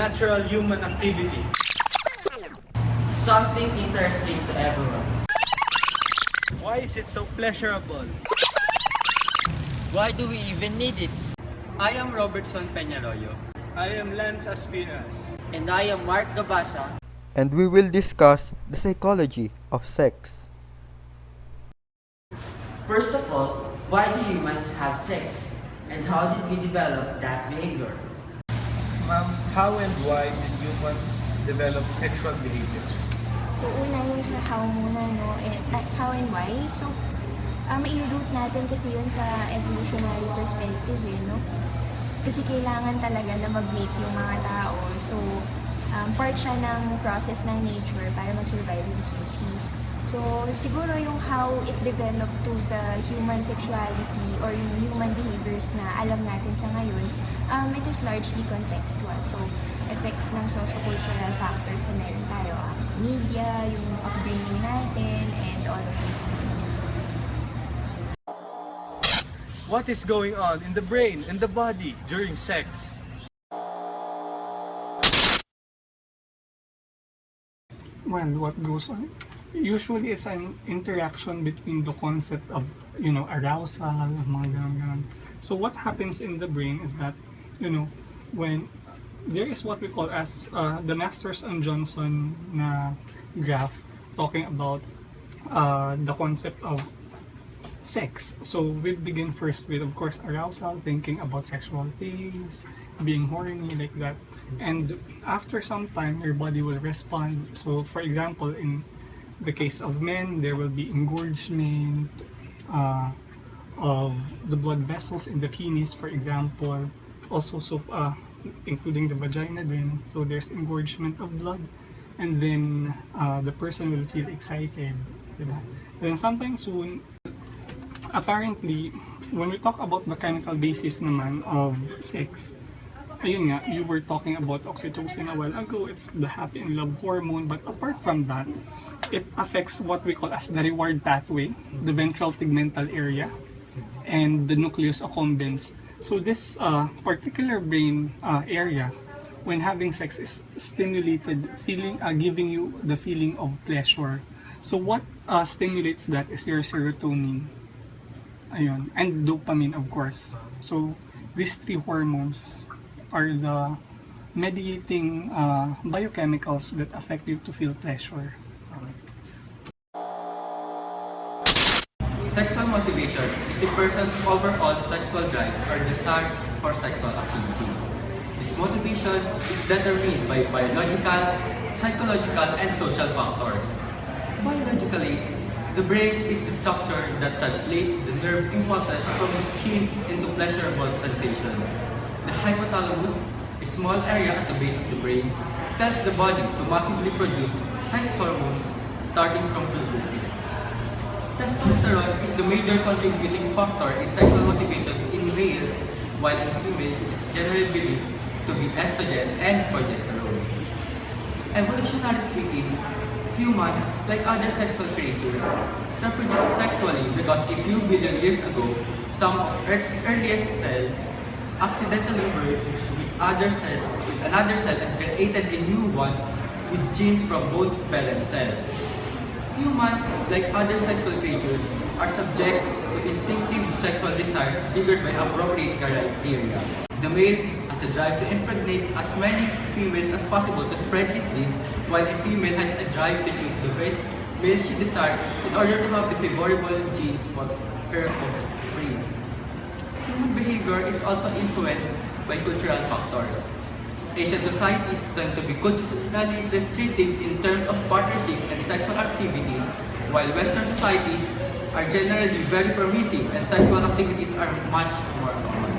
natural human activity. Something interesting to everyone. Why is it so pleasurable? Why do we even need it? I am Robertson Peñaroyo. I am Lance Aspiras. And I am Mark Gabasa. And we will discuss the psychology of sex. First of all, why do humans have sex? And how did we develop that behavior? Ma'am, how and why did humans develop sexual behavior? So, una yung sa how muna, no? How and why. So, mai-root natin kasi yun sa evolutionary perspective, no? Kasi kailangan talaga na mag-mate yung mga tao. So, part siya ng process ng nature para mag-survive yung species. So, siguro yung how it developed to the human sexuality or yung human behaviors na alam natin sa ngayon, it is largely contextual. So, effects ng socio-cultural factors na meron tayo. Media, yung upbringing natin, and all of these things. What is going on in the brain and the body during sex? Well, what goes on? Usually, it's an interaction between the concept of, arousal, mga ganun. So what happens in the brain is that, when there is what we call as the Masters and Johnson na graph talking about the concept of sex. So we begin first with, of course, arousal, thinking about sexual things, being horny, like that. And after some time, your body will respond. So for example, in the case of men, there will be engorgement of the blood vessels in the penis, for example. Also, including the vagina then. So there's engorgement of blood. And then the person will feel excited. Diba? Then sometime soon, apparently, when we talk about the chemical basis naman of sex, ayun nga, you were talking about oxytocin a while ago, it's the happy and love hormone, but apart from that, it affects what we call as the reward pathway, the ventral tegmental area, and the nucleus accumbens. So this particular brain area, when having sex, is stimulated, giving you the feeling of pleasure. So what stimulates that is your serotonin, ayun, and dopamine, of course. So these three hormones are the mediating biochemicals that affect you to feel pleasure. Sexual motivation is a person's overall sexual drive or desire for sexual activity. This motivation is determined by biological, psychological, and social factors. Biologically, the brain is the structure that translates the nerve impulses from the skin into pleasurable sensations. The hypothalamus, a small area at the base of the brain, tells the body to massively produce sex hormones starting from puberty. Testosterone is the major contributing factor in sexual motivations in males, while in females it is generally believed to be estrogen and progesterone. Evolutionarily speaking, humans, like other sexual creatures, reproduce sexually because a few billion years ago, some of Earth's earliest cells accidentally merged with another cell and created a new one with genes from both parent cells. Humans, like other sexual creatures, are subject to instinctive sexual desire triggered by appropriate criteria. The male has a drive to impregnate as many females as possible to spread his genes, while a female has a drive to choose the best male she desires in order to have the favorable genes for her offspring. Human behavior is also influenced by cultural factors. Asian societies tend to be culturally restrictive in terms of partnership and sexual activity, while Western societies are generally very permissive and sexual activities are much more common.